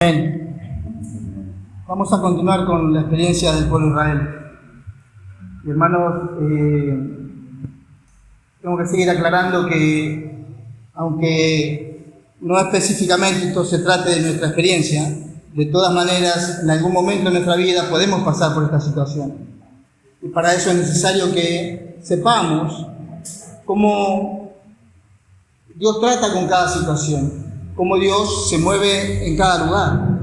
Bien. Vamos a continuar con la experiencia del pueblo de Israel. Hermanos, tengo que seguir aclarando que, aunque no específicamente esto se trate de nuestra experiencia, de todas maneras, en algún momento de nuestra vida podemos pasar por esta situación. Y para eso es necesario que sepamos cómo Dios trata con cada situación, cómo Dios se mueve en cada lugar,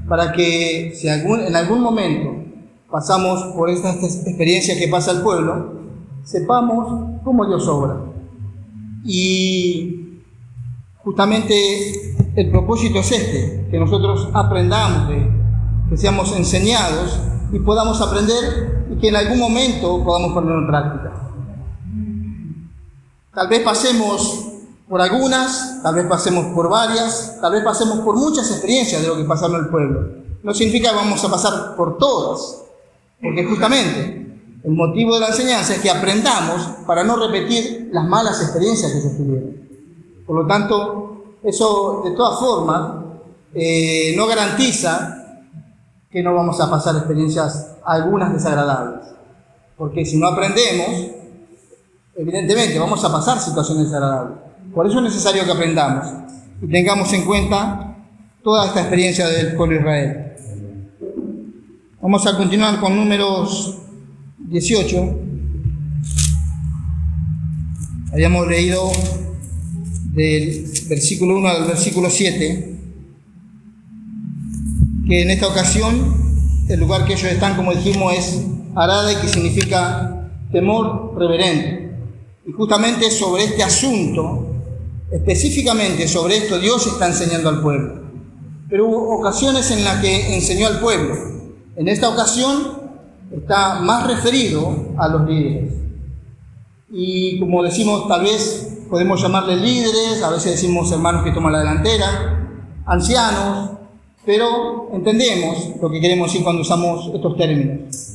para que si en algún momento pasamos por esta experiencia que pasa el pueblo, sepamos cómo Dios obra. Y justamente el propósito es este, que nosotros aprendamos, que seamos enseñados y podamos aprender y que en algún momento podamos ponerlo en práctica. Tal vez pasemos por algunas, tal vez pasemos por varias, tal vez pasemos por muchas experiencias de lo que pasa en el pueblo. No significa que vamos a pasar por todas, porque justamente el motivo de la enseñanza es que aprendamos para no repetir las malas experiencias que se tuvieron. Por lo tanto, eso de todas formas no garantiza que no vamos a pasar experiencias algunas desagradables, porque si no aprendemos, evidentemente vamos a pasar situaciones desagradables. Por eso es necesario que aprendamos y tengamos en cuenta toda esta experiencia del pueblo de Israel. Vamos a continuar con Números 18. Habíamos leído del versículo 1 al versículo 7, que en esta ocasión el lugar que ellos están, como dijimos, es Arada, que significa temor reverente. Y justamente sobre este asunto, específicamente sobre esto, Dios está enseñando al pueblo. Pero hubo ocasiones en las que enseñó al pueblo. En esta ocasión está más referido a los líderes. Y como decimos, tal vez podemos llamarles líderes, a veces decimos hermanos que toman la delantera, ancianos, pero entendemos lo que queremos decir cuando usamos estos términos.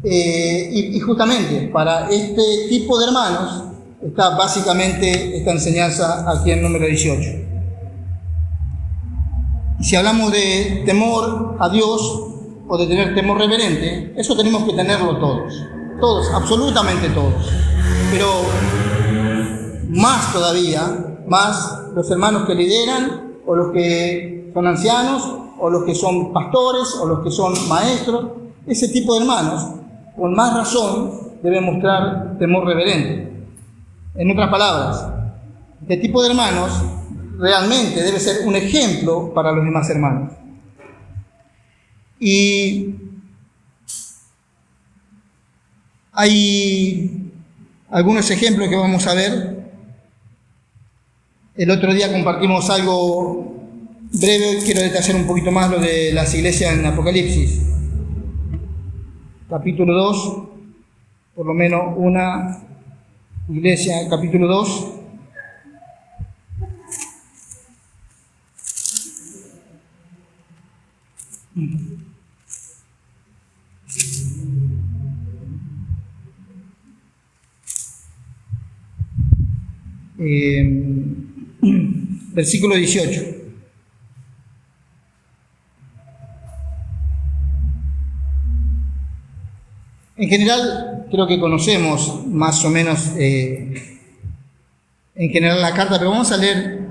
Y justamente para este tipo de hermanos está básicamente esta enseñanza aquí en Número 18. Y si hablamos de temor a Dios o de tener temor reverente, eso tenemos que tenerlo todos, absolutamente todos. Pero más todavía, más los hermanos que lideran, o los que son ancianos, o los que son pastores, o los que son maestros, ese tipo de hermanos, con más razón, deben mostrar temor reverente. En otras palabras, este tipo de hermanos realmente debe ser un ejemplo para los demás hermanos. Y hay algunos ejemplos que vamos a ver. El otro día compartimos algo breve, quiero detallar un poquito más lo de las iglesias en Apocalipsis. Capítulo 2, por lo menos una iglesia, capítulo 2. Versículo 18. En general, creo que conocemos más o menos en general la carta, pero vamos a leer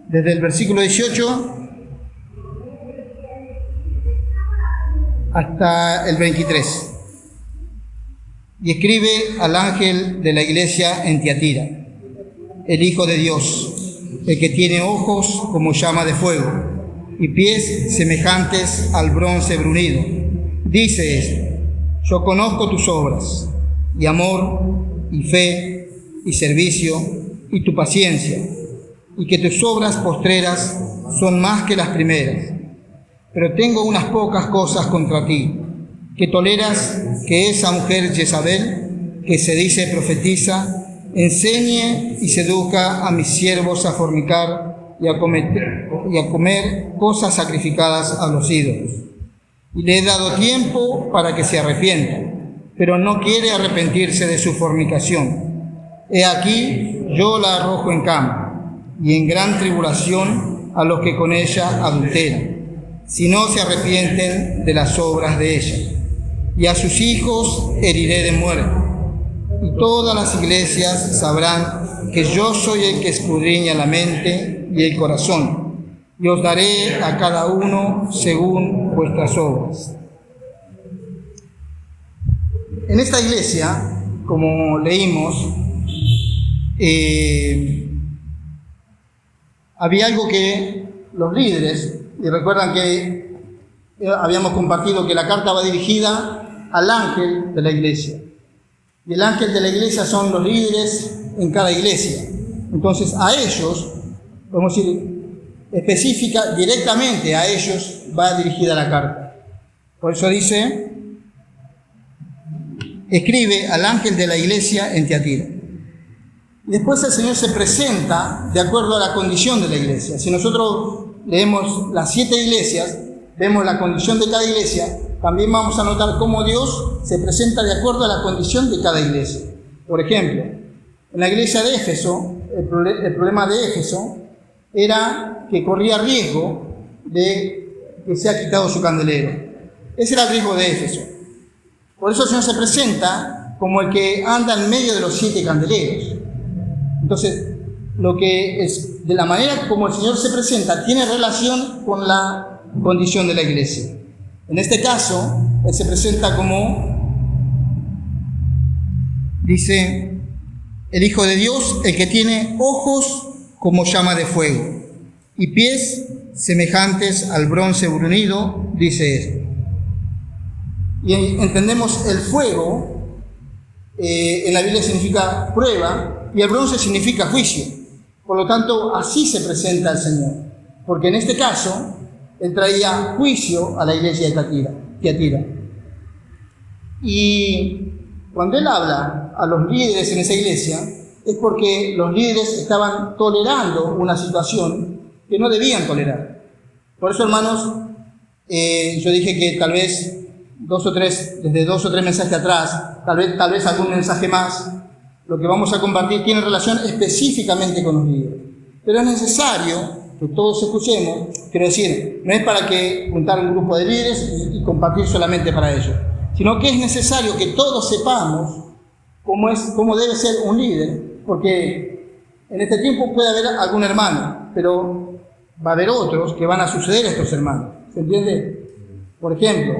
desde el versículo 18 hasta el 23. Y escribe al ángel de la iglesia en Tiatira, el Hijo de Dios, el que tiene ojos como llama de fuego y pies semejantes al bronce bruñido. Dice esto: yo conozco tus obras, y amor, y fe, y servicio, y tu paciencia, y que tus obras postreras son más que las primeras. Pero tengo unas pocas cosas contra ti, que toleras que esa mujer Jezabel, que se dice profetiza, enseñe y seduzca a mis siervos a fornicar y a comer cosas sacrificadas a los ídolos. Y le he dado tiempo para que se arrepienta, pero no quiere arrepentirse de su fornicación. He aquí, yo la arrojo en cama, y en gran tribulación a los que con ella adulteran, si no se arrepienten de las obras de ella. Y a sus hijos heriré de muerte. Y todas las iglesias sabrán que yo soy el que escudriña la mente y el corazón, y os daré a cada uno según vuestras obras. En esta iglesia, como leímos, había algo que los líderes, y recuerdan que habíamos compartido que la carta va dirigida al ángel de la iglesia. Y el ángel de la iglesia son los líderes en cada iglesia. Entonces a ellos, vamos a decir, específica, directamente a ellos va dirigida la carta. Por eso dice, escribe al ángel de la iglesia en Tiatira. Y después el Señor se presenta de acuerdo a la condición de la iglesia. Si nosotros leemos las 7 iglesias, vemos la condición de cada iglesia, también vamos a notar cómo Dios se presenta de acuerdo a la condición de cada iglesia. Por ejemplo, en la iglesia de Éfeso, el problema de Éfeso era que corría riesgo de que sea quitado su candelero. Ese era el riesgo de Éfeso. Por eso el Señor se presenta como el que anda en medio de los 7 candeleros. Entonces, lo que es, de la manera como el Señor se presenta, tiene relación con la condición de la iglesia. En este caso, Él se presenta como, dice, el Hijo de Dios, el que tiene ojos como llama de fuego y pies semejantes al bronce bruñido, dice esto. Y entendemos el fuego, en la Biblia significa prueba, y el bronce significa juicio. Por lo tanto, así se presenta el Señor. Porque en este caso, Él traía juicio a la iglesia de Tiatira. Y cuando Él habla a los líderes en esa iglesia, es porque los líderes estaban tolerando una situación que no debían tolerar. Por eso, hermanos, yo dije que tal vez desde 2 o 3 mensajes atrás, tal vez algún mensaje más, lo que vamos a compartir tiene relación específicamente con los líderes. Pero es necesario que todos escuchemos, quiero decir, no es para que juntar un grupo de líderes y compartir solamente para ellos, sino que es necesario que todos sepamos cómo debe ser un líder, porque en este tiempo puede haber algún hermano, pero va a haber otros que van a suceder a estos hermanos. ¿Se entiende? Por ejemplo,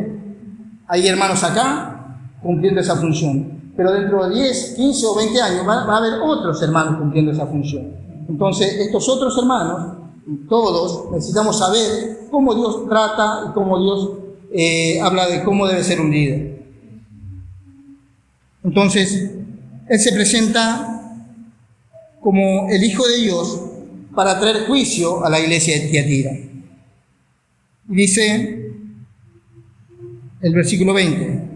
hay hermanos acá cumpliendo esa función, pero dentro de 10, 15 o 20 años va a haber otros hermanos cumpliendo esa función. Entonces, estos otros hermanos, todos necesitamos saber cómo Dios trata y cómo Dios habla de cómo debe ser un líder. Entonces, Él se presenta como el Hijo de Dios para traer juicio a la iglesia de Tiatira. Y dice el versículo 20: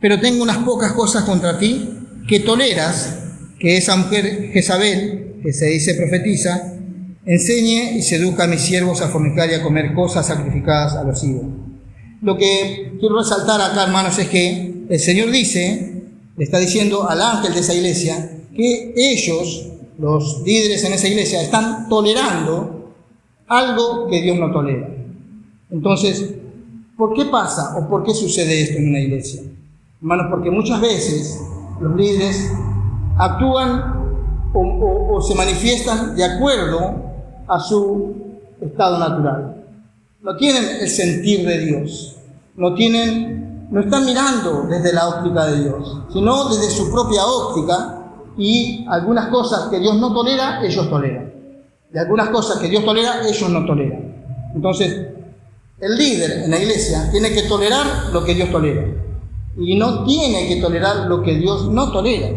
pero tengo unas pocas cosas contra ti, que toleras que esa mujer Jezabel, que se dice profetiza, enseñe y seduzca a mis siervos a fornicar y a comer cosas sacrificadas a los ídolos. Lo que quiero resaltar acá, hermanos, es que el Señor le está diciendo al ángel de esa iglesia, que ellos, los líderes en esa iglesia, están tolerando algo que Dios no tolera. Entonces, ¿por qué pasa o por qué sucede esto en una iglesia? Hermanos, porque muchas veces los líderes actúan o se manifiestan de acuerdo a su estado natural. No tienen el sentir de Dios, no están mirando desde la óptica de Dios, sino desde su propia óptica, y algunas cosas que Dios no tolera, ellos toleran. Y algunas cosas que Dios tolera, ellos no toleran. Entonces, el líder en la iglesia tiene que tolerar lo que Dios tolera, y no tiene que tolerar lo que Dios no tolera.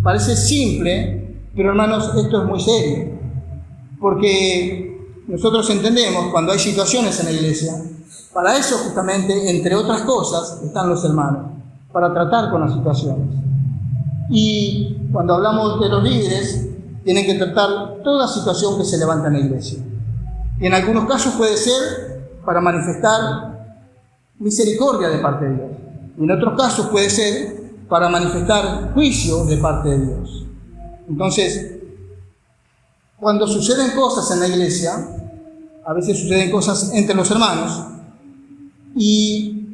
Parece simple, pero hermanos, esto es muy serio, porque nosotros entendemos cuando hay situaciones en la iglesia, para eso justamente, entre otras cosas, están los hermanos, para tratar con las situaciones. Y cuando hablamos de los líderes, tienen que tratar toda situación que se levanta en la iglesia. Y en algunos casos puede ser para manifestar misericordia de parte de Dios. Y en otros casos puede ser para manifestar juicio de parte de Dios. Entonces, cuando suceden cosas en la iglesia, a veces suceden cosas entre los hermanos, y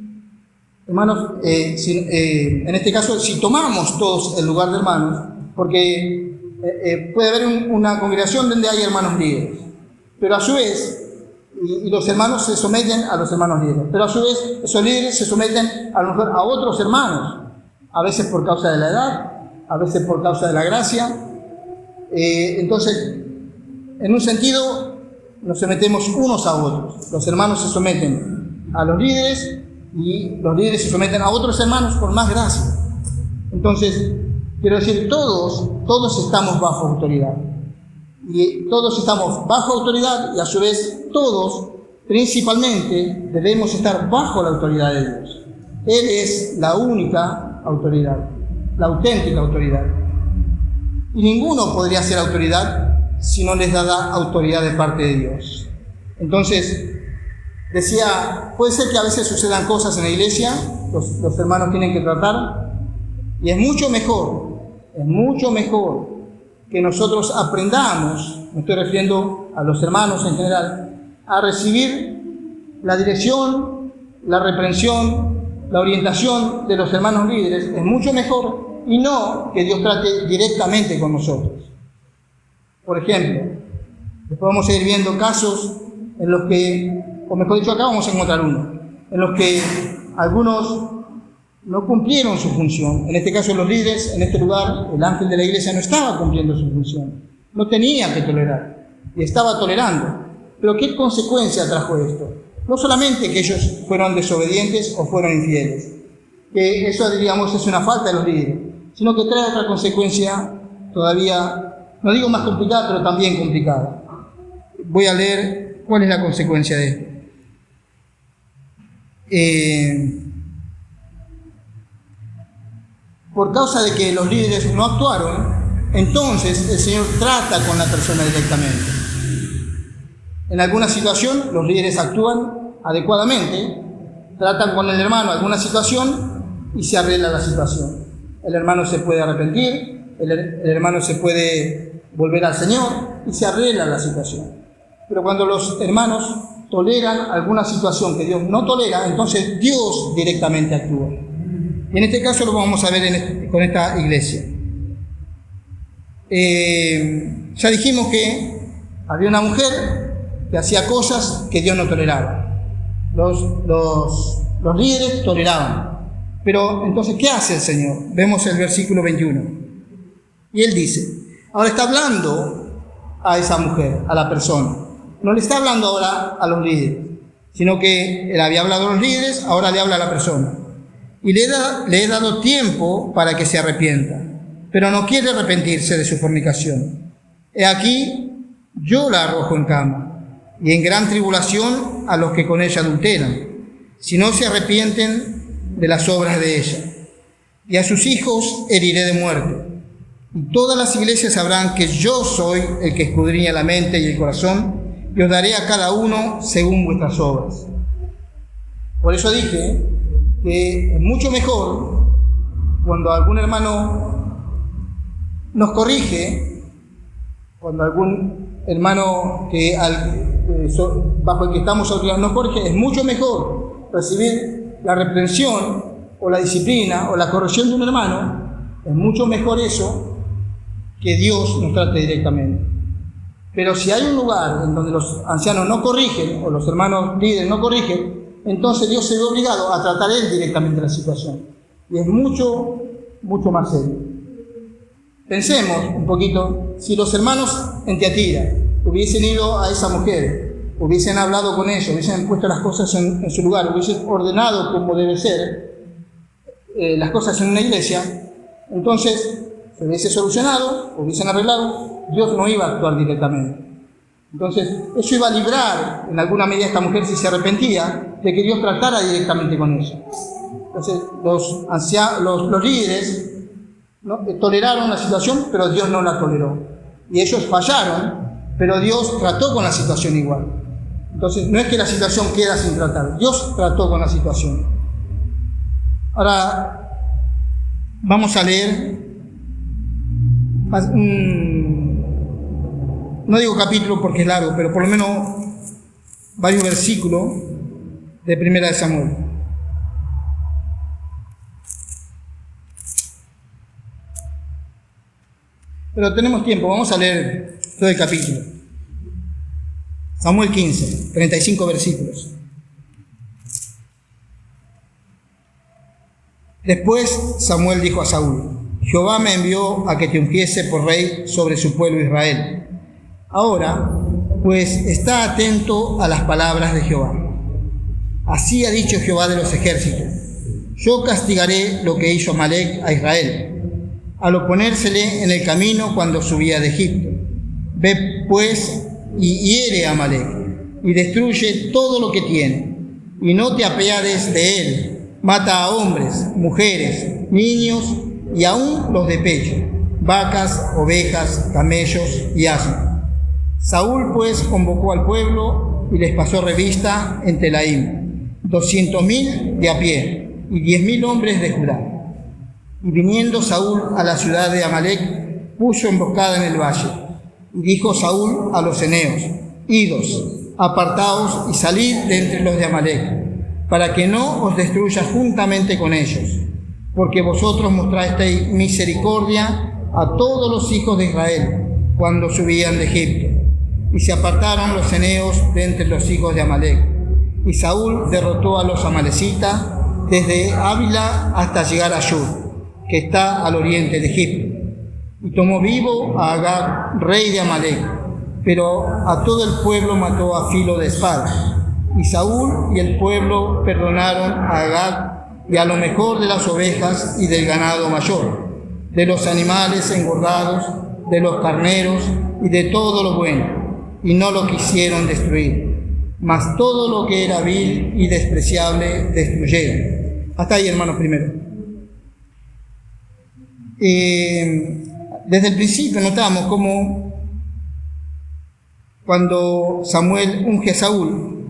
hermanos, en este caso, si tomamos todos el lugar de hermanos, porque puede haber una congregación donde hay hermanos líderes, pero a su vez, y los hermanos se someten a los hermanos líderes, pero a su vez esos líderes se someten a lo mejor a otros hermanos, a veces por causa de la edad, a veces por causa de la gracia. Entonces, en un sentido, nos sometemos unos a otros. Los hermanos se someten a los líderes y los líderes se someten a otros hermanos con más gracia. Entonces, quiero decir, todos estamos bajo autoridad. Y todos estamos bajo autoridad y a su vez todos, principalmente, debemos estar bajo la autoridad de Dios. Él es la única autoridad, la auténtica autoridad. Y ninguno podría ser autoridad si no les da autoridad de parte de Dios. Entonces, decía, puede ser que a veces sucedan cosas en la iglesia, los hermanos tienen que tratar, y es mucho mejor que nosotros aprendamos, me estoy refiriendo a los hermanos en general, a recibir la dirección, la reprensión, la orientación de los hermanos líderes, es mucho mejor, y no que Dios trate directamente con nosotros. Por ejemplo, después vamos a ir viendo casos en los que, o mejor dicho, acá vamos a encontrar uno, en los que algunos no cumplieron su función. En este caso, los líderes, en este lugar, el ángel de la iglesia no estaba cumpliendo su función. No tenía que tolerar, y estaba tolerando. Pero ¿qué consecuencia trajo esto? No solamente que ellos fueron desobedientes o fueron infieles, que eso, diríamos, es una falta de los líderes, sino que trae otra consecuencia todavía, no digo más complicada, pero también complicada. Voy a leer cuál es la consecuencia de esto. Por causa de que los líderes no actuaron, entonces el Señor trata con la persona directamente. En alguna situación los líderes actúan adecuadamente, tratan con el hermano alguna situación y se arregla la situación. El hermano se puede arrepentir, el hermano se puede volver al Señor y se arregla la situación. Pero cuando los hermanos toleran alguna situación que Dios no tolera, entonces Dios directamente actúa. Y en este caso lo vamos a ver con esta iglesia. Ya dijimos que había una mujer que hacía cosas que Dios no toleraba. Los líderes toleraban. Pero entonces, ¿qué hace el Señor? Vemos el versículo 21. Y Él dice, ahora está hablando a esa mujer, a la persona. No le está hablando ahora a los líderes, sino que Él había hablado a los líderes, ahora le habla a la persona. Y le he dado tiempo para que se arrepienta, pero no quiere arrepentirse de su fornicación. He aquí, yo la arrojo en cama, y en gran tribulación a los que con ella adulteran, si no se arrepienten de las obras de ella. Y a sus hijos heriré de muerte. Y todas las iglesias sabrán que yo soy el que escudriña la mente y el corazón, y os daré a cada uno según vuestras obras. Por eso dije que es mucho mejor cuando algún hermano nos corrige, cuando algún hermano bajo el que estamos autoridad nos corrige, es mucho mejor recibir la reprensión o la disciplina o la corrección de un hermano, es mucho mejor eso que Dios nos trate directamente. Pero si hay un lugar en donde los ancianos no corrigen o los hermanos líderes no corrigen, entonces Dios se ve obligado a tratar Él directamente la situación. Y es mucho, mucho más serio. Pensemos un poquito, si los hermanos en Tiatira hubiesen ido a esa mujer, hubiesen hablado con ella, hubiesen puesto las cosas en su lugar, hubiesen ordenado como debe ser las cosas en una iglesia, entonces se hubiese solucionado, hubiesen arreglado, Dios no iba a actuar directamente. Entonces, eso iba a librar en alguna medida a esta mujer, si se arrepentía, de que Dios tratara directamente con ella. Entonces, los líderes, ¿no?, toleraron la situación, pero Dios no la toleró. Y ellos fallaron, pero Dios trató con la situación igual. Entonces, no es que la situación queda sin tratar, Dios trató con la situación. Ahora, vamos a leer no digo capítulo porque es largo, pero por lo menos varios versículos de Primera de Samuel. Pero tenemos tiempo, vamos a leer todo el capítulo. Samuel 15, 35 versículos. Después Samuel dijo a Saúl: Jehová me envió a que te ungiese por rey sobre su pueblo Israel. Ahora, pues, está atento a las palabras de Jehová. Así ha dicho Jehová de los ejércitos: yo castigaré lo que hizo Amalec a Israel, al oponérsele en el camino cuando subía de Egipto. Ve pues y hiere a Amalec, y destruye todo lo que tiene, y no te apiades de él. Mata a hombres, mujeres, niños y aún los de pecho, vacas, ovejas, camellos y asnos. Saúl pues convocó al pueblo y les pasó revista en Telaim, 200.000 de a pie y 10.000 hombres de Judá. Y viniendo Saúl a la ciudad de Amalec, puso emboscada en el valle. Y dijo Saúl a los eneos: idos, apartaos y salid de entre los de Amalec, para que no os destruya juntamente con ellos, porque vosotros mostrasteis misericordia a todos los hijos de Israel cuando subían de Egipto. Y se apartaron los eneos de entre los hijos de Amalec. Y Saúl derrotó a los amalecitas desde Ávila hasta llegar a Shur, que está al oriente de Egipto. Y tomó vivo a Agag, rey de Amalec, pero a todo el pueblo mató a filo de espada. Y Saúl y el pueblo perdonaron a Agag y a lo mejor de las ovejas y del ganado mayor, de los animales engordados, de los carneros y de todo lo bueno, y no lo quisieron destruir. Mas todo lo que era vil y despreciable destruyeron. Hasta ahí, hermanos, primero. Desde el principio notamos cómo cuando Samuel unge a Saúl,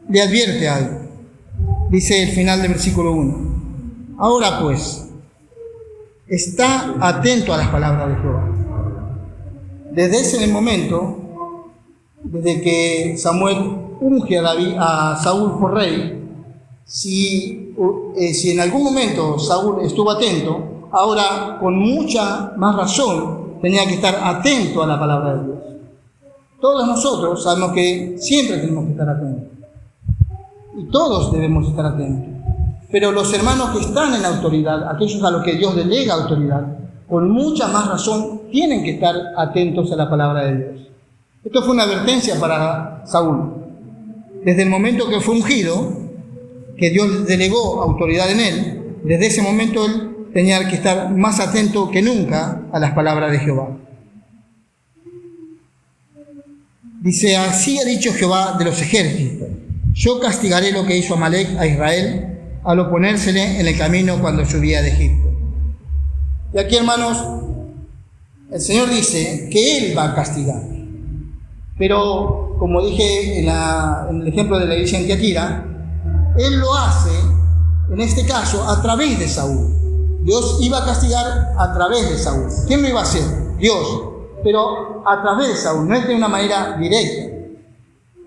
le advierte algo. Dice el final del versículo 1: ahora pues, está atento a las palabras de Jehová. Desde ese momento, desde que Samuel unge a Saúl por rey, si en algún momento Saúl estuvo atento, ahora con mucha más razón tenía que estar atento a la palabra de Dios. Todos nosotros sabemos que siempre tenemos que estar atentos. Y todos debemos estar atentos. Pero los hermanos que están en autoridad, aquellos a los que Dios delega autoridad, con mucha más razón tienen que estar atentos a la palabra de Dios. Esto fue una advertencia para Saúl. Desde el momento que fue ungido, que Dios delegó autoridad en él, desde ese momento él tenía que estar más atento que nunca a las palabras de Jehová. Dice: así ha dicho Jehová de los ejércitos: yo castigaré lo que hizo Amalec a Israel al oponérsele en el camino cuando subía de Egipto. Y aquí, hermanos, el Señor dice que Él va a castigar. Pero, como dije en el ejemplo de la iglesia en Tiatira, Él lo hace, en este caso, a través de Saúl. Dios iba a castigar a través de Saúl. ¿Quién lo iba a hacer? Dios. Pero a través de Saúl, no es de una manera directa.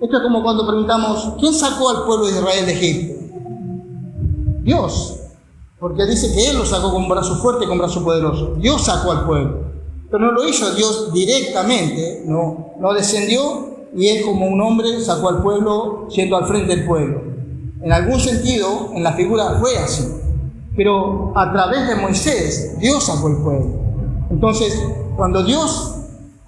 Esto es como cuando preguntamos: ¿quién sacó al pueblo de Israel de Egipto? Dios, porque dice que Él lo sacó con brazo fuerte y con brazo poderoso. Dios sacó al pueblo, pero no lo hizo Dios directamente, no descendió y Él como un hombre sacó al pueblo siendo al frente del pueblo. En algún sentido, en la figura fue así, pero a través de Moisés, Dios sacó el pueblo. Entonces, cuando Dios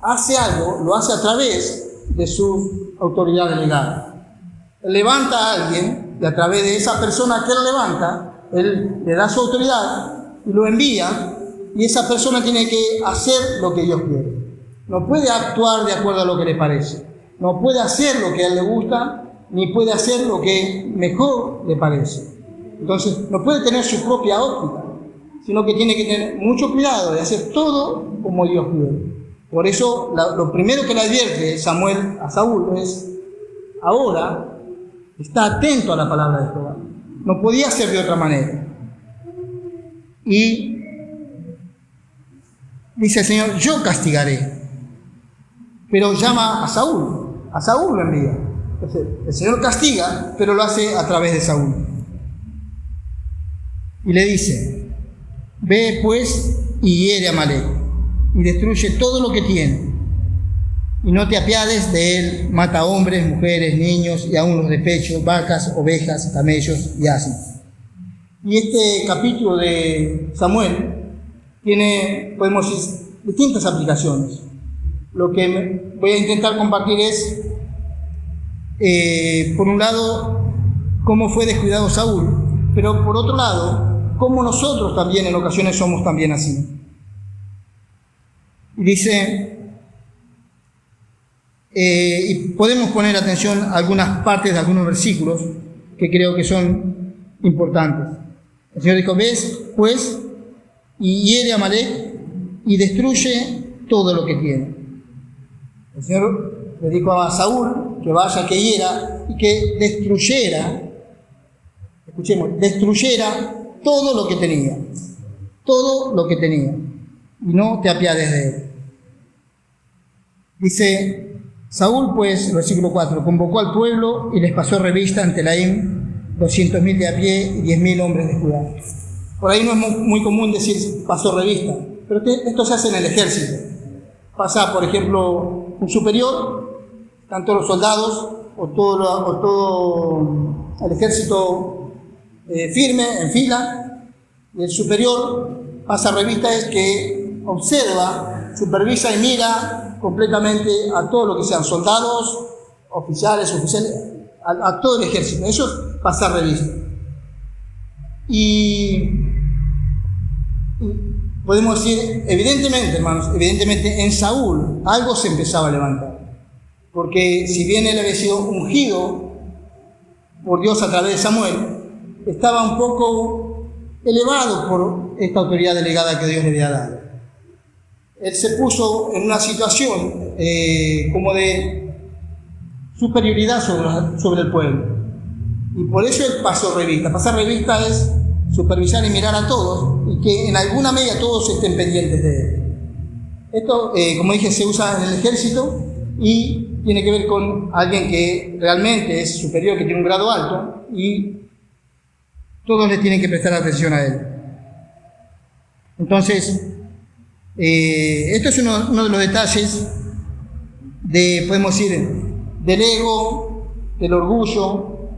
hace algo, lo hace a través de su autoridad delegada. Él levanta a alguien y a través de esa persona que Él levanta, Él le da su autoridad y lo envía, y esa persona tiene que hacer lo que Dios quiere. No puede actuar de acuerdo a lo que le parece. No puede hacer lo que a Él le gusta, ni puede hacer lo que mejor le parece. Entonces, no puede tener su propia óptica, sino que tiene que tener mucho cuidado de hacer todo como Dios quiere. Por eso, lo primero que le advierte Samuel a Saúl es: ahora está atento a la palabra de Jehová. No podía ser de otra manera. Y dice el Señor: yo castigaré. pero llama a Saúl lo envía. Entonces, el Señor castiga, pero lo hace a través de Saúl. Y le dice: ve pues y hiere a Amalec, y destruye todo lo que tiene, y no te apiades de él, mata hombres, mujeres, niños, y aun los de pecho, vacas, ovejas, camellos y asnos. Y este capítulo de Samuel tiene, podemos decir, distintas aplicaciones. Lo que voy a intentar compartir es, por un lado, cómo fue descuidado Saúl, pero por otro lado, cómo nosotros también en ocasiones somos también así. Y dice, y podemos poner atención a algunas partes de algunos versículos que creo que son importantes. El Señor dijo: ves pues y hiere a Amalec y destruye todo lo que tiene. El Señor le dijo a Saúl que vaya, que hiera y que destruyera, escuchemos, destruyera todo lo que tenía, y no te apiades de él. Dice Saúl, pues, versículo 4, convocó al pueblo y les pasó revista ante Telaim 200.000 de a pie y 10.000 hombres de Judá. Por ahí no es muy común decir pasó revista, pero esto se hace en el ejército. Pasa, por ejemplo, un superior, tanto los soldados o todo el ejército firme, en fila, y el superior pasa revista, es que observa, supervisa y mira completamente a todo lo que sean soldados, oficiales, a todo el ejército. Eso es pasar revista. Y podemos decir, evidentemente, hermanos, en Saúl algo se empezaba a levantar. Porque si bien él había sido ungido por Dios a través de Samuel, estaba un poco elevado por esta autoridad delegada que Dios le había dado. Él se puso en una situación como de superioridad sobre el pueblo. Y por eso él pasó revista. Pasar revista es supervisar y mirar a todos y que en alguna medida todos estén pendientes de él. Esto, como dije, se usa en el ejército y tiene que ver con alguien que realmente es superior, que tiene un grado alto, y todos le tienen que prestar atención a él. Entonces, esto es uno de los detalles podemos decir, del ego, del orgullo,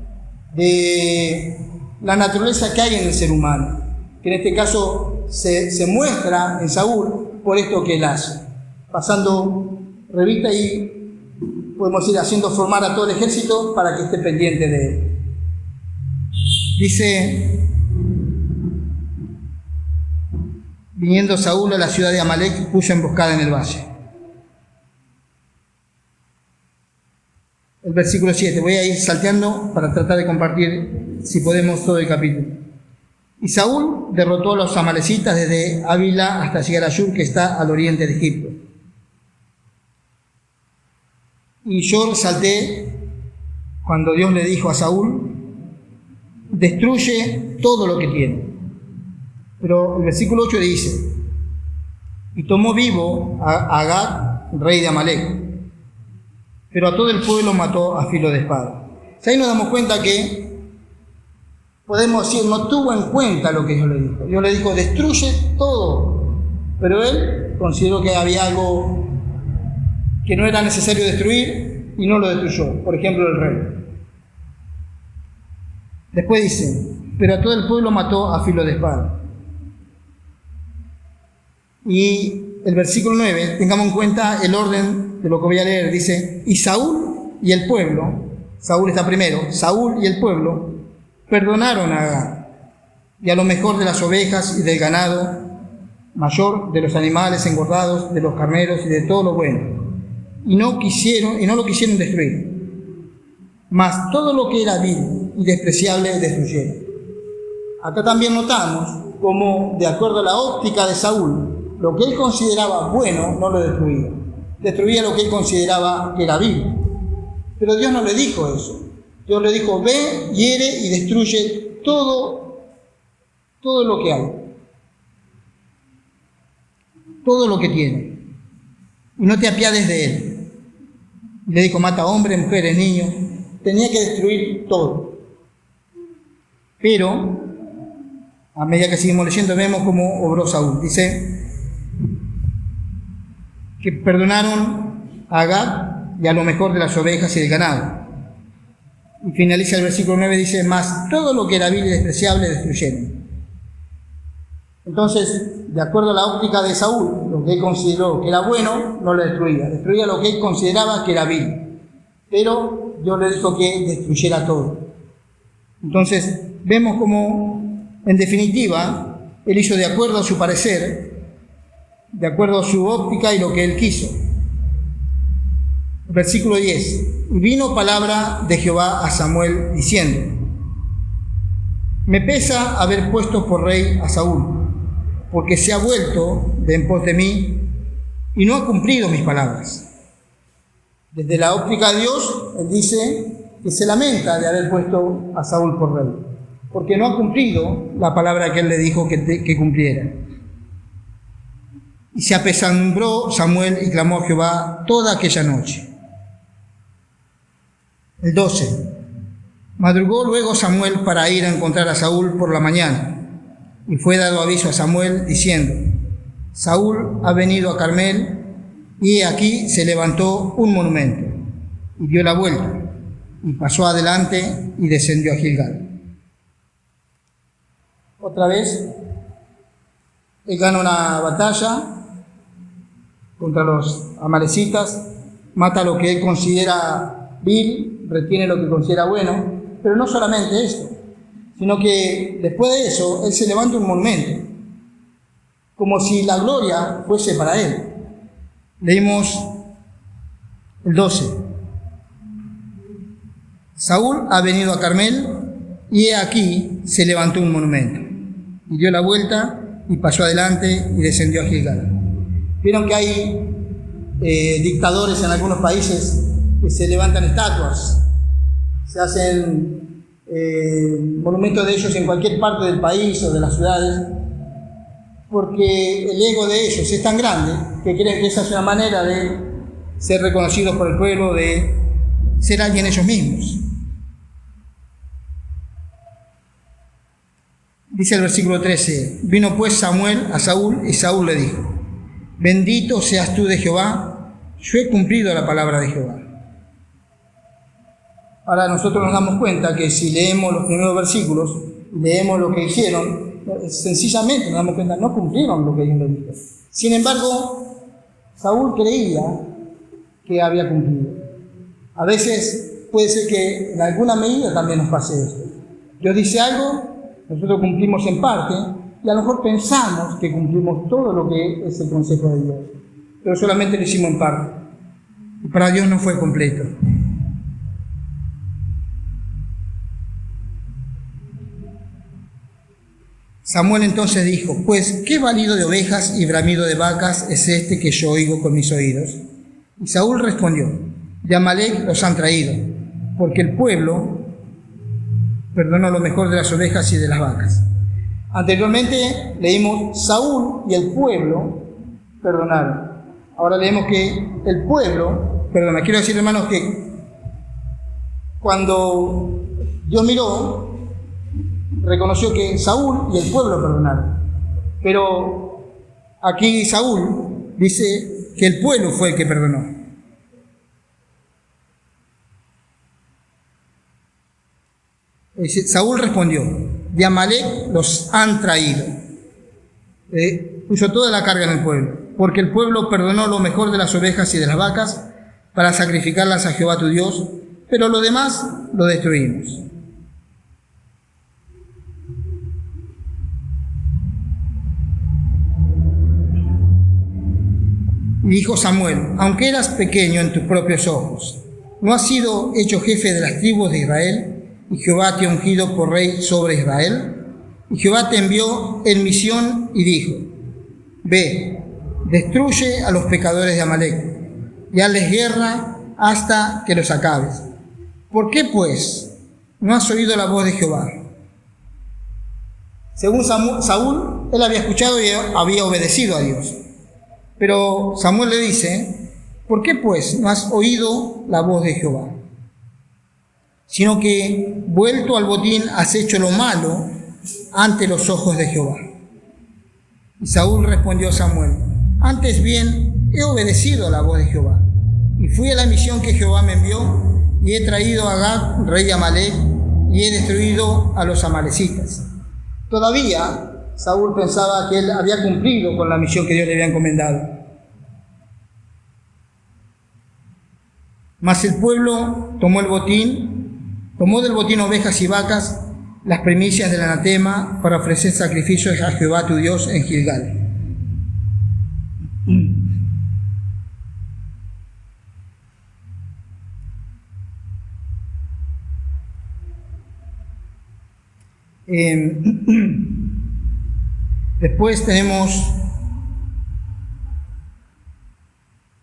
de la naturaleza que hay en el ser humano, que en este caso se muestra en Saúl por esto que él hace, pasando revista y podemos ir haciendo formar a todo el ejército para que esté pendiente de él. Dice: viniendo Saúl a la ciudad de Amalec, puso emboscada en el valle. El versículo 7, voy a ir salteando para tratar de compartir, si podemos, todo el capítulo. Y Saúl derrotó a los amalecitas desde Ávila hasta llegar a Shur, que está al oriente de Egipto. Y yo salté cuando Dios le dijo a Saúl: destruye todo lo que tiene. Pero el versículo 8 dice: y tomó vivo a Agag, rey de Amalec, pero a todo el pueblo mató a filo de espada. Ahí nos damos cuenta que, podemos decir, no tuvo en cuenta lo que Dios le dijo. Dios le dijo: destruye todo. Pero él consideró que había algo que no era necesario destruir y no lo destruyó. Por ejemplo, el rey. Después dice: pero a todo el pueblo mató a filo de espada. Y el versículo 9, tengamos en cuenta el orden de lo que voy a leer. Dice: y Saúl y el pueblo, Saúl está primero, Saúl y el pueblo perdonaron a Agag y a lo mejor de las ovejas y del ganado mayor, de los animales engordados, de los carneros y de todo lo bueno, y no lo quisieron destruir, mas todo lo que era vil y despreciable destruyeron. Acá también notamos como, de acuerdo a la óptica de Saúl, lo que él consideraba bueno no lo destruía. Destruía lo que él consideraba que era vil. Pero Dios no le dijo eso. Dios le dijo: ve, hiere y destruye todo lo que hay. Todo lo que tiene. Y no te apiades de él. Le dijo, mata hombres, mujeres, niños. Tenía que destruir todo. Pero, a medida que seguimos leyendo, vemos cómo obró Saúl. Dice que perdonaron a Agag y a lo mejor de las ovejas y del ganado. Y finaliza el versículo 9, dice, mas todo lo que era vil y despreciable destruyeron. Entonces, de acuerdo a la óptica de Saúl, lo que él consideró que era bueno, no lo destruía. Destruía lo que él consideraba que era vil. Pero Dios le dijo que destruyera todo. Entonces, vemos como, en definitiva, él hizo de acuerdo a su parecer, de acuerdo a su óptica y lo que él quiso. Versículo 10. Y vino palabra de Jehová a Samuel diciendo, me pesa haber puesto por rey a Saúl, porque se ha vuelto de en pos de mí y no ha cumplido mis palabras. Desde la óptica de Dios, él dice que se lamenta de haber puesto a Saúl por rey, porque no ha cumplido la palabra que él le dijo que cumpliera. Y se apesadumbró Samuel y clamó a Jehová toda aquella noche. El 12. Madrugó luego Samuel para ir a encontrar a Saúl por la mañana, y fue dado aviso a Samuel diciendo, Saúl ha venido a Carmel, y aquí se levantó un monumento, y dio la vuelta, y pasó adelante y descendió a Gilgal. Otra vez, él gana una batalla contra los amalecitas, mata lo que él considera vil, retiene lo que considera bueno, pero no solamente esto, sino que después de eso, él se levanta un monumento, como si la gloria fuese para él. Leímos el 12. Saúl ha venido a Carmel, y he aquí se levantó un monumento, y dio la vuelta, y pasó adelante, y descendió a Gilgal. Vieron que hay dictadores en algunos países que se levantan estatuas, se hacen monumentos de ellos en cualquier parte del país o de las ciudades, porque el ego de ellos es tan grande que creen que esa es una manera de ser reconocidos por el pueblo, de ser alguien ellos mismos. Dice el versículo 13, vino pues Samuel a Saúl y Saúl le dijo, bendito seas tú de Jehová, yo he cumplido la palabra de Jehová. Ahora nosotros nos damos cuenta que si leemos los primeros versículos, leemos lo que hicieron, sencillamente nos damos cuenta, no cumplieron lo que Dios les dijo. Sin embargo, Saúl creía que había cumplido. A veces puede ser que en alguna medida también nos pase esto. Dios dice algo, nosotros cumplimos en parte, y a lo mejor pensamos que cumplimos todo lo que es el consejo de Dios, pero solamente lo hicimos en parte. Y para Dios no fue completo. Samuel entonces dijo, pues, ¿qué balido de ovejas y bramido de vacas es este que yo oigo con mis oídos? Y Saúl respondió, de Amalec los han traído, porque el pueblo perdonó lo mejor de las ovejas y de las vacas. Anteriormente leímos Saúl y el pueblo perdonaron. Ahora leemos que el pueblo perdona. Quiero decir, hermanos, que cuando Dios miró, reconoció que Saúl y el pueblo perdonaron. Pero aquí Saúl dice que el pueblo fue el que perdonó. Saúl respondió, de Amalec los han traído. Puso toda la carga en el pueblo, porque el pueblo perdonó lo mejor de las ovejas y de las vacas para sacrificarlas a Jehová tu Dios, pero lo demás lo destruimos. Y dijo Samuel, aunque eras pequeño en tus propios ojos, ¿no has sido hecho jefe de las tribus de Israel? Y Jehová te ha ungido por rey sobre Israel. Y Jehová te envió en misión y dijo, ve, destruye a los pecadores de Amalec, y hazles guerra hasta que los acabes. ¿Por qué, pues, no has oído la voz de Jehová? Según Saúl, él había escuchado y había obedecido a Dios. Pero Samuel le dice, ¿Por qué pues no has oído la voz de Jehová? Sino que, vuelto al botín, has hecho lo malo ante los ojos de Jehová. Y Saúl respondió a Samuel: antes bien he obedecido a la voz de Jehová, y fui a la misión que Jehová me envió, y he traído a Agag, rey de Amalec, y he destruido a los amalecitas. Todavía Saúl pensaba que él había cumplido con la misión que Dios le había encomendado. Mas el pueblo tomó del botín ovejas y vacas, las primicias del anatema, para ofrecer sacrificios a Jehová tu Dios en Gilgal. Después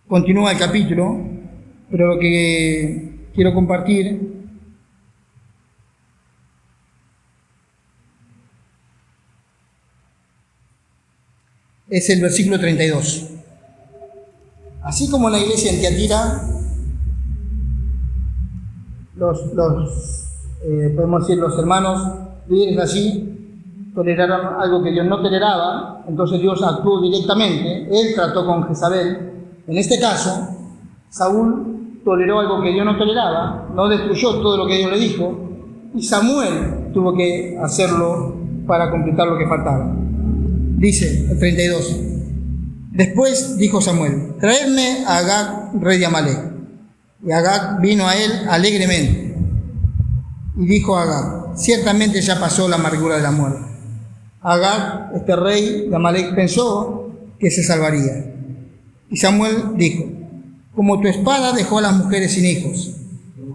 continúa el capítulo, pero lo que quiero compartir es el versículo 32. Así como en la iglesia en Tiatira, podemos decir, los hermanos líderes allí toleraron algo que Dios no toleraba, entonces Dios actuó directamente. Él trató con Jezabel. En este caso, Saúl toleró algo que Dios no toleraba, no destruyó todo lo que Dios le dijo, y Samuel tuvo que hacerlo para completar lo que faltaba. Dice el 32: después dijo Samuel: traedme a Agag, rey de Amalec. Y Agag vino a él alegremente. Y dijo a Agag: ciertamente ya pasó la amargura de la muerte. Agag, este rey de Amalec, pensó que se salvaría. Y Samuel dijo: como tu espada dejó a las mujeres sin hijos,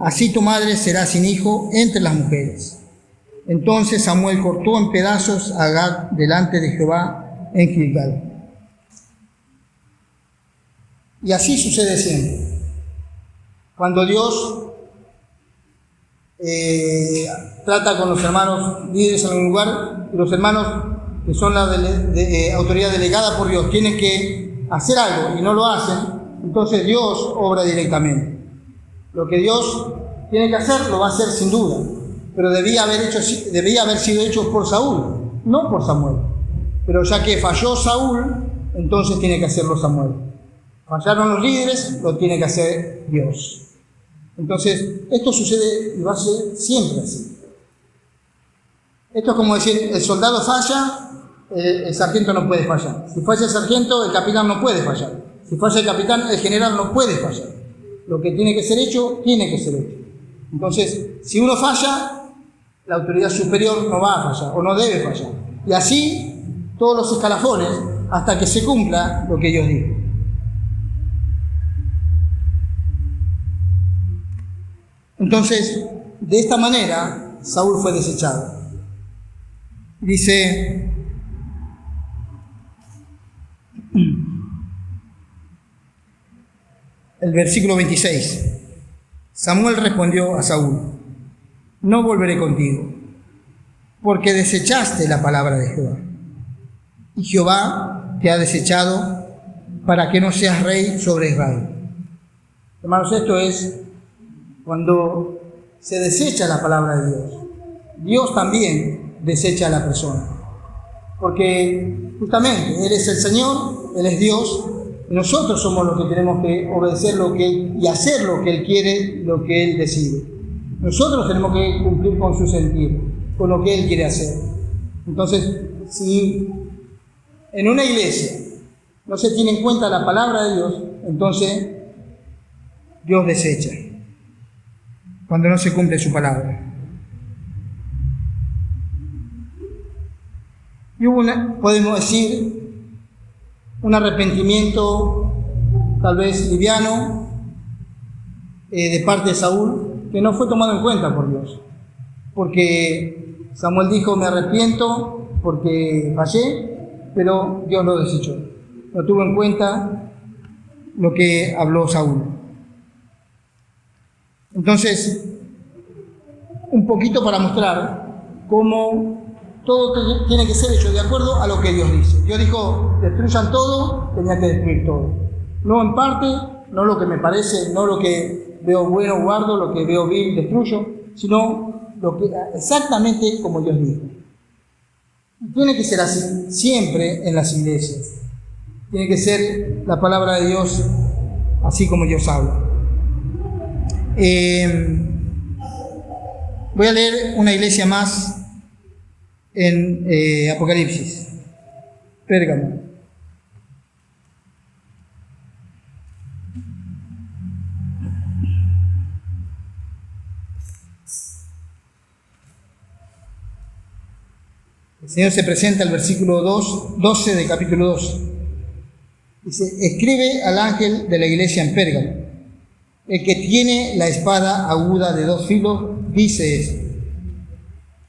así tu madre será sin hijo entre las mujeres. Entonces Samuel cortó en pedazos a Agag delante de Jehová en Gilgal. Y así sucede siempre. Cuando Dios trata con los hermanos líderes en algún lugar, y los hermanos que son la autoridad delegada por Dios tienen que hacer algo y no lo hacen, entonces Dios obra directamente. Lo que Dios tiene que hacer lo va a hacer sin duda, pero debía haber sido hecho por Saúl, no por Samuel. Pero ya que falló Saúl, entonces tiene que hacerlo Samuel. Fallaron los líderes, lo tiene que hacer Dios. Entonces, esto sucede y va a ser siempre así. Esto es como decir, el soldado falla, el sargento no puede fallar. Si falla el sargento, el capitán no puede fallar. Si falla el capitán, el general no puede fallar. Lo que tiene que ser hecho, tiene que ser hecho. Entonces, si uno falla, la autoridad superior no va a fallar o no debe fallar. Y así, todos los escalafones, hasta que se cumpla lo que Dios dijo. Entonces, de esta manera, Saúl fue desechado. Dice el versículo 26. Samuel respondió a Saúl: no volveré contigo, porque desechaste la palabra de Jehová. Y Jehová te ha desechado para que no seas rey sobre Israel. Hermanos, esto es cuando se desecha la palabra de Dios. Dios también desecha a la persona, porque justamente Él es el Señor, Él es Dios, y nosotros somos los que tenemos que obedecer y hacer lo que Él quiere, lo que Él decide. Nosotros tenemos que cumplir con su sentido, con lo que Él quiere hacer. Entonces, si en una iglesia no se tiene en cuenta la palabra de Dios, entonces Dios desecha cuando no se cumple su palabra. Y hubo podemos decir, un arrepentimiento tal vez liviano de parte de Saúl, que no fue tomado en cuenta por Dios. Porque Samuel dijo: me arrepiento porque fallé, pero Dios lo desechó. No tuvo en cuenta lo que habló Saúl. Entonces, un poquito para mostrar cómo todo tiene que ser hecho de acuerdo a lo que Dios dice. Dios dijo: destruyan todo, tenía que destruir todo. No en parte, no lo que me parece, no lo que veo bueno guardo, lo que veo vil destruyo, sino lo que exactamente como Dios dijo. Tiene que ser así siempre en las iglesias. Tiene que ser la palabra de Dios así como Dios habla. Voy a leer una iglesia más en Apocalipsis, Pérgamo. El Señor se presenta al versículo 12 del capítulo 2. Dice: escribe al ángel de la iglesia en Pérgamo, el que tiene la espada aguda de 2 filos, dice esto.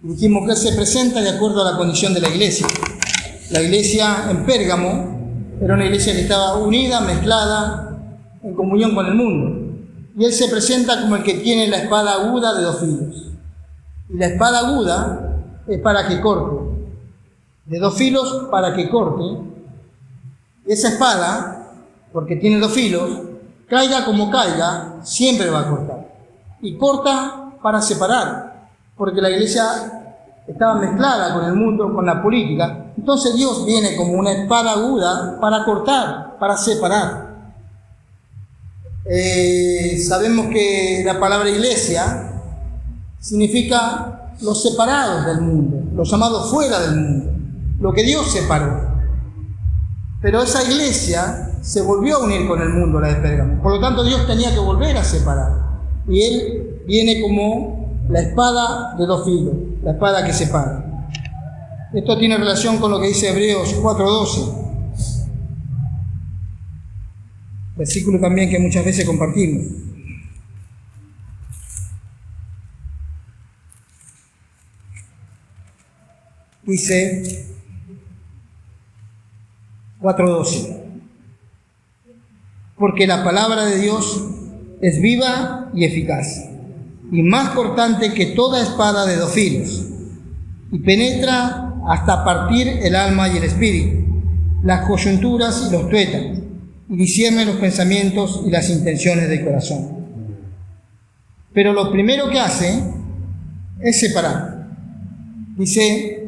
Dijimos que él se presenta de acuerdo a la condición de la iglesia. La iglesia en Pérgamo era una iglesia que estaba unida, mezclada, en comunión con el mundo. Y él se presenta como el que tiene la espada aguda de 2 filos. Y la espada aguda es para que corte, de 2 filos para que corte. Esa espada, porque tiene 2 filos, caiga como caiga, siempre va a cortar. Y corta para separar, porque la iglesia estaba mezclada con el mundo, con la política. Entonces Dios viene como una espada aguda para cortar, para separar. Sabemos que la palabra iglesia significa los separados del mundo, los llamados fuera del mundo, lo que Dios separó. Pero esa iglesia se volvió a unir con el mundo, la de Pérgamo. Por lo tanto, Dios tenía que volver a separar. Y Él viene como la espada de 2 filos, la espada que separa. Esto tiene relación con lo que dice Hebreos 4:12. Versículo también que muchas veces compartimos. Dice 4:12. Porque la palabra de Dios es viva y eficaz, y más cortante que toda espada de 2 filos, y penetra hasta partir el alma y el espíritu, las coyunturas y los tuétanos, y discierne los pensamientos y las intenciones del corazón. Pero lo primero que hace es separar. Dice: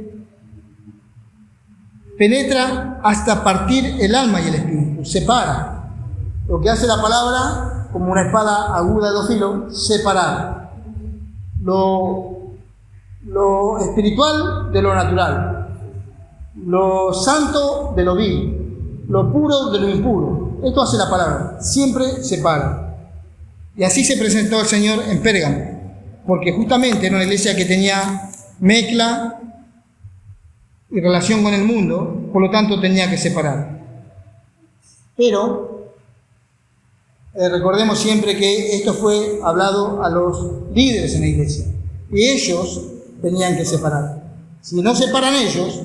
penetra hasta partir el alma y el espíritu, separa. Lo que hace la palabra, como una espada aguda de 2 filos, separar lo espiritual de lo natural, lo santo de lo vil, lo puro de lo impuro. Esto hace la palabra, siempre separa. Y así se presentó el Señor en Pérgamo, porque justamente era una iglesia que tenía mezcla y relación con el mundo, por lo tanto tenía que separar. Pero recordemos siempre que esto fue hablado a los líderes en la iglesia, y ellos tenían que separar. Si no separan ellos,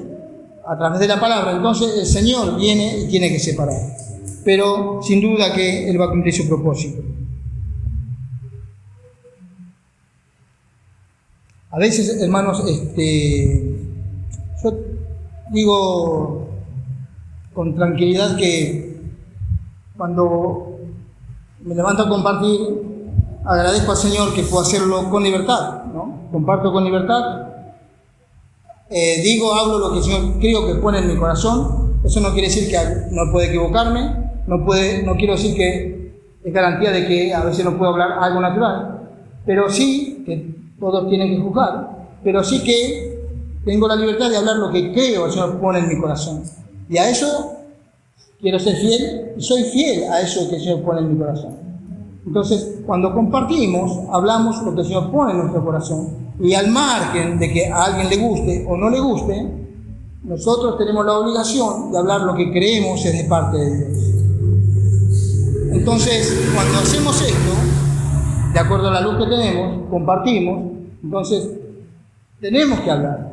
a través de la palabra, entonces el Señor viene y tiene que separar. Pero sin duda que Él va a cumplir su propósito. A veces, hermanos, yo digo con tranquilidad que cuando me levanto a compartir, agradezco al Señor que puedo hacerlo con libertad, ¿no? Comparto con libertad, hablo lo que el Señor creo que pone en mi corazón. Eso no quiere decir que no puedo equivocarme, no quiero decir que es garantía de que a veces no puedo hablar algo natural, pero sí que todos tienen que juzgar, pero sí que tengo la libertad de hablar lo que creo el Señor pone en mi corazón. Y a eso quiero ser fiel, y soy fiel a eso que el Señor pone en mi corazón. Entonces, cuando compartimos, hablamos lo que el Señor pone en nuestro corazón. Y al margen de que a alguien le guste o no le guste, nosotros tenemos la obligación de hablar lo que creemos es de parte de Dios. Entonces, cuando hacemos esto, de acuerdo a la luz que tenemos, compartimos, entonces tenemos que hablar.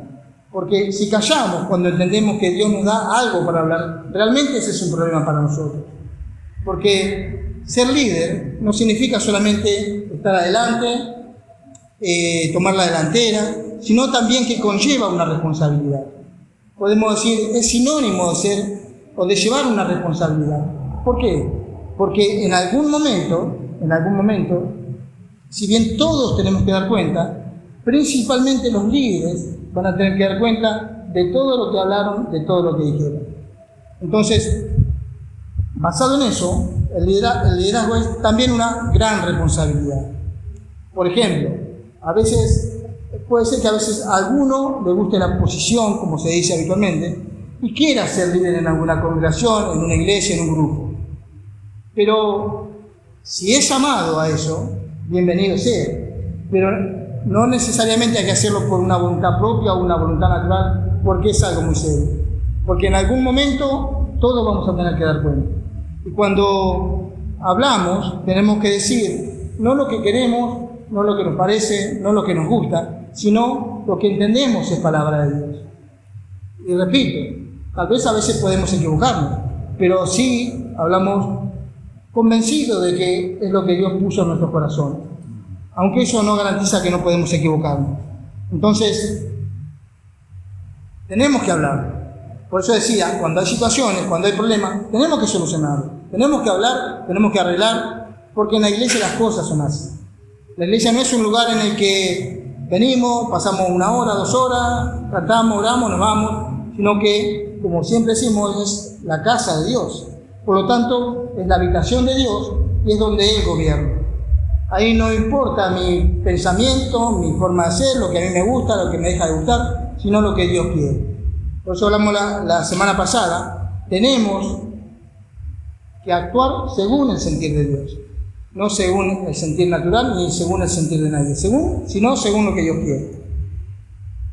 Porque si callamos cuando entendemos que Dios nos da algo para hablar, realmente ese es un problema para nosotros. Porque ser líder no significa solamente estar adelante, tomar la delantera, sino también que conlleva una responsabilidad. Podemos decir, es sinónimo de ser o de llevar una responsabilidad. ¿Por qué? Porque en algún momento, si bien todos tenemos que dar cuenta, principalmente los líderes van a tener que dar cuenta de todo lo que hablaron, de todo lo que dijeron. Entonces, basado en eso, el liderazgo es también una gran responsabilidad. Por ejemplo, puede ser que a veces a alguno le guste la posición, como se dice habitualmente, y quiera ser líder en alguna congregación, en una iglesia, en un grupo. Pero si es llamado a eso, bienvenido sea. Pero no necesariamente hay que hacerlo por una voluntad propia o una voluntad natural, porque es algo muy serio. Porque en algún momento todos vamos a tener que dar cuenta. Y cuando hablamos, tenemos que decir no lo que queremos, no lo que nos parece, no lo que nos gusta, sino lo que entendemos es palabra de Dios. Y repito, tal vez a veces podemos equivocarnos, pero sí hablamos convencidos de que es lo que Dios puso en nuestro corazón, aunque eso no garantiza que no podemos equivocarnos. Entonces, tenemos que hablar. Por eso decía, cuando hay situaciones, cuando hay problemas, tenemos que solucionarlo. Tenemos que hablar, tenemos que arreglar, porque en la iglesia las cosas son así. La iglesia no es un lugar en el que venimos, pasamos 1 hora, 2 horas, cantamos, oramos, nos vamos, sino que, como siempre decimos, es la casa de Dios. Por lo tanto, es la habitación de Dios y es donde Él gobierna. Ahí no importa mi pensamiento, mi forma de ser, lo que a mí me gusta, lo que me deja de gustar, sino lo que Dios quiere. Por eso hablamos la semana pasada, tenemos que actuar según el sentir de Dios. No según el sentir natural ni según el sentir de nadie, sino según lo que Dios quiere.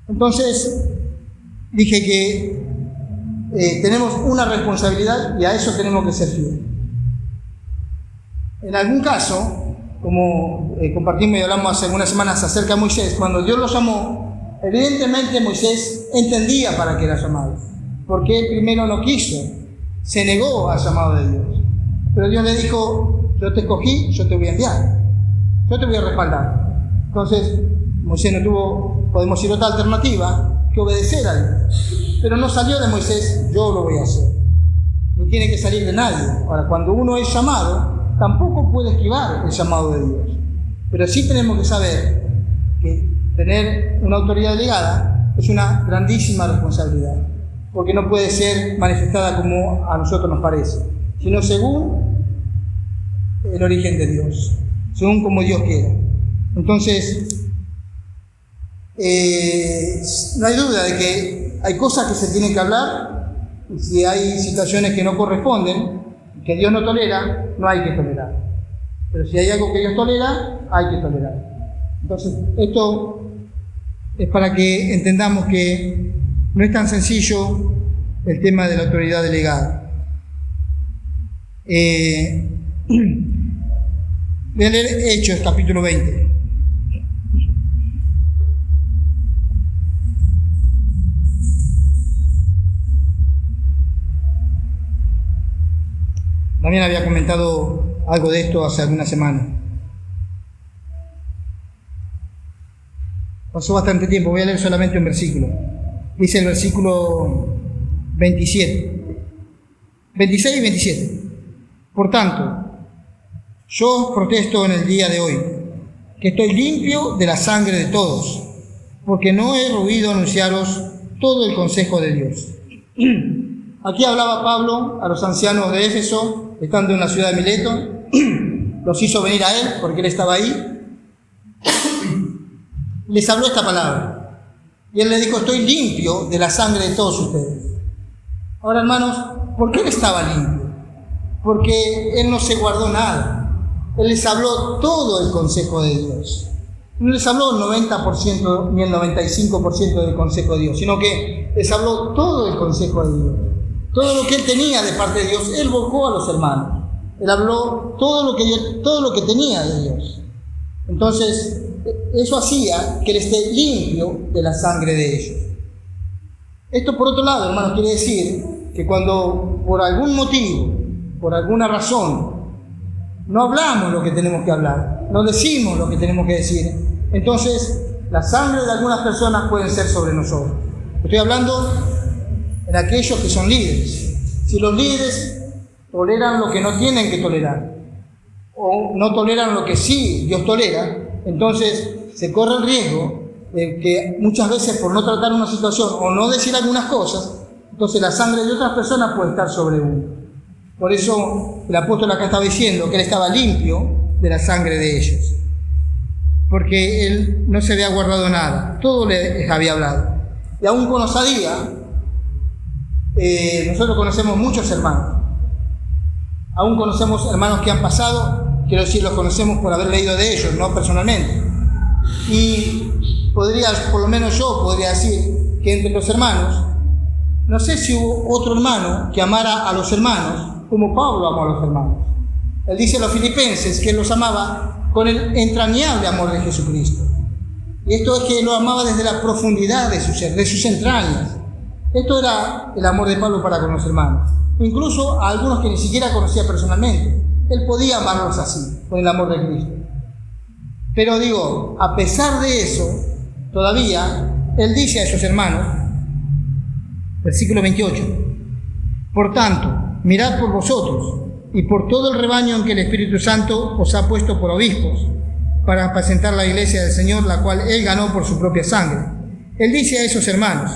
Entonces, dije que tenemos una responsabilidad y a eso tenemos que ser fieles. En algún caso, como compartimos y hablamos hace algunas semanas acerca de Moisés, cuando Dios lo llamó, evidentemente Moisés entendía para qué era llamado, porque él primero no quiso, se negó al llamado de Dios. Pero Dios le dijo: yo te escogí, yo te voy a enviar, yo te voy a respaldar. Entonces, Moisés no tuvo, podemos decir, otra alternativa que obedecer a Dios. Pero no salió de Moisés: yo lo voy a hacer. No tiene que salir de nadie. Ahora, cuando uno es llamado, tampoco puede esquivar el llamado de Dios. Pero sí tenemos que saber que tener una autoridad delegada es una grandísima responsabilidad, porque no puede ser manifestada como a nosotros nos parece, sino según el origen de Dios, según como Dios quiera. Entonces, no hay duda de que hay cosas que se tienen que hablar, y si hay situaciones que no corresponden, que Dios no tolera, no hay que tolerar. Pero si hay algo que Dios tolera, hay que tolerar. Entonces, esto es para que entendamos que no es tan sencillo el tema de la autoridad delegada. Voy a leer Hechos, capítulo 20. También había comentado algo de esto hace algunas semanas. Pasó bastante tiempo, voy a leer solamente un versículo. Dice el versículo 26 y 27. Por tanto, yo os protesto en el día de hoy, que estoy limpio de la sangre de todos, porque no he ruido anunciaros todo el consejo de Dios. Aquí hablaba Pablo a los ancianos de Éfeso, estando en la ciudad de Mileto, los hizo venir a él, porque él estaba ahí, les habló esta palabra, y él les dijo: estoy limpio de la sangre de todos ustedes. Ahora, hermanos, ¿por qué él estaba limpio? Porque él no se guardó nada. Él les habló todo el consejo de Dios. No les habló el 90% ni el 95% del consejo de Dios, sino que les habló todo el consejo de Dios. Todo lo que él tenía de parte de Dios, él volcó a los hermanos. Él habló todo lo que tenía de Dios. Entonces, eso hacía que él esté limpio de la sangre de ellos. Esto, por otro lado, hermanos, quiere decir que cuando por algún motivo, por alguna razón, no hablamos lo que tenemos que hablar, no decimos lo que tenemos que decir, entonces la sangre de algunas personas puede ser sobre nosotros. Estoy hablando en aquellos que son líderes. Si los líderes toleran lo que no tienen que tolerar, o no toleran lo que sí Dios tolera, entonces se corre el riesgo de que muchas veces por no tratar una situación o no decir algunas cosas, entonces la sangre de otras personas puede estar sobre uno. Por eso el apóstol acá estaba diciendo que él estaba limpio de la sangre de ellos, porque él no se había guardado nada, todo les había hablado. Y aún con osadía, nosotros conocemos muchos hermanos, aún conocemos hermanos que han pasado, quiero decir, los conocemos por haber leído de ellos, no personalmente. Y por lo menos yo podría decir que entre los hermanos, no sé si hubo otro hermano que amara a los hermanos como Pablo amó a los hermanos. Él dice a los filipenses que él los amaba con el entrañable amor de Jesucristo. Y esto es que lo amaba desde la profundidad de su ser, de sus entrañas. Esto era el amor de Pablo para con los hermanos. Incluso a algunos que ni siquiera conocía personalmente. Él podía amarlos así, con el amor de Cristo. Pero digo, a pesar de eso, todavía, él dice a esos hermanos, versículo 28, por tanto, mirad por vosotros y por todo el rebaño en que el Espíritu Santo os ha puesto por obispos, para apacentar la iglesia del Señor, la cual él ganó por su propia sangre. Él dice a esos hermanos,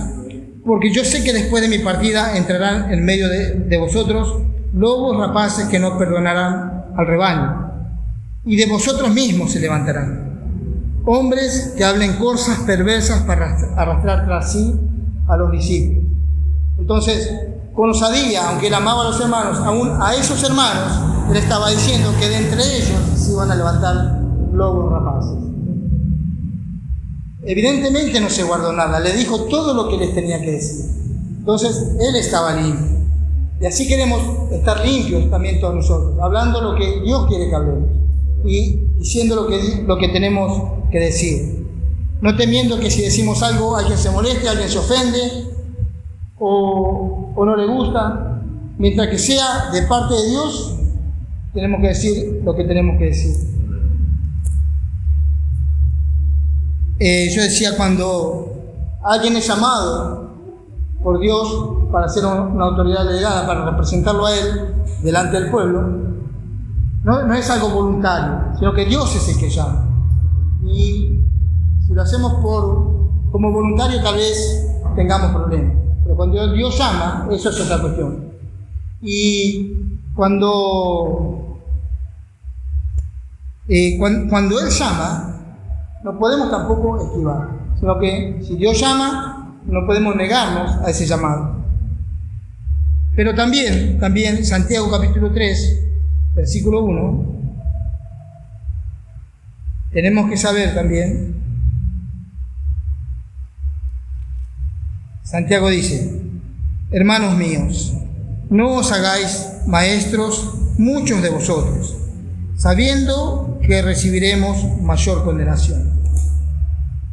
porque yo sé que después de mi partida entrarán en medio de vosotros lobos rapaces que no perdonarán al rebaño, y de vosotros mismos se levantarán hombres que hablen cosas perversas para arrastrar tras sí a los discípulos. Entonces, con osadía, aunque él amaba a los hermanos, aún a esos hermanos, él estaba diciendo que de entre ellos se iban a levantar lobos rapaces. Evidentemente no se guardó nada, le dijo todo lo que les tenía que decir. Entonces, él estaba limpio. Y así queremos estar limpios también todos nosotros, hablando lo que Dios quiere que hablemos y diciendo lo que tenemos que decir. No temiendo que si decimos algo alguien se moleste, alguien se ofende o no le gusta. Mientras que sea de parte de Dios, tenemos que decir lo que tenemos que decir. Yo decía, cuando alguien es llamado por Dios para ser una autoridad delegada, para representarlo a Él delante del pueblo, no es algo voluntario, sino que Dios es el que llama. Y si lo hacemos como voluntario, tal vez tengamos problemas. Pero cuando Dios llama, eso es otra cuestión. Y cuando Él llama, no podemos tampoco esquivar, sino que si Dios llama, no podemos negarnos a ese llamado. Pero también Santiago capítulo 3, versículo 1, tenemos que saber también, Santiago dice, hermanos míos, no os hagáis maestros muchos de vosotros, sabiendo que recibiremos mayor condenación.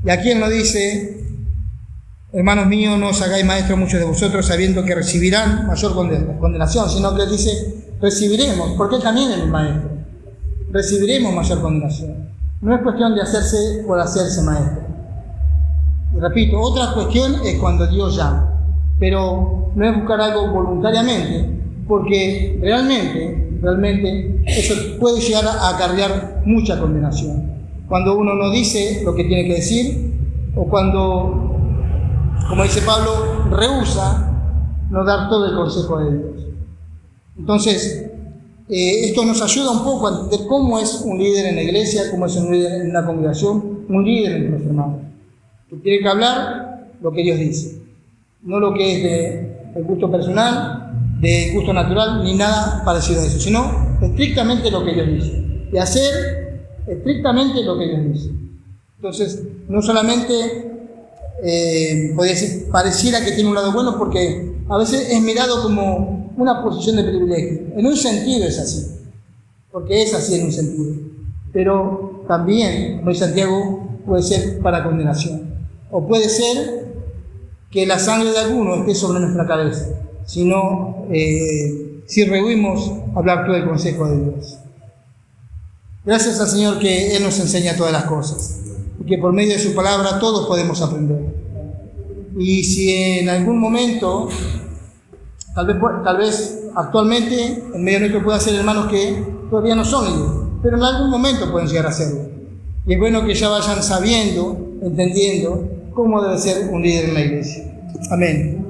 Y aquí él no dice, hermanos míos, no os hagáis maestros muchos de vosotros, sabiendo que recibirán mayor condenación, sino que él dice, recibiremos, porque él también es el maestro, recibiremos mayor condenación. No es cuestión de hacerse por hacerse maestro. Y repito, otra cuestión es cuando Dios llama, pero no es buscar algo voluntariamente, porque realmente eso puede llegar a acarrear mucha condenación. Cuando uno no dice lo que tiene que decir, o cuando, como dice Pablo, rehúsa no dar todo el consejo de Dios. Entonces, esto nos ayuda un poco a entender cómo es un líder en la iglesia, cómo es un líder en una congregación, un líder entre los hermanos. Que tiene que hablar lo que Dios dice, no lo que es de gusto personal, de gusto natural, ni nada parecido a eso, sino estrictamente lo que Dios dice, y hacer estrictamente lo que Dios dice. Entonces, no solamente podría decir, pareciera que tiene un lado bueno, porque a veces es mirado como una posición de privilegio. En un sentido es así, porque es así en un sentido, pero también, como dice Santiago, puede ser para condenación, o puede ser que la sangre de alguno esté sobre nuestra cabeza, si rehuimos hablar todo el consejo de Dios. Gracias al Señor que Él nos enseña todas las cosas, y que por medio de su palabra todos podemos aprender. Y si en algún momento, tal vez actualmente en medio nuestro puede ser hermanos que todavía no son líderes, pero en algún momento pueden llegar a serlo. Y es bueno que ya vayan sabiendo, entendiendo cómo debe ser un líder en la iglesia. Amén.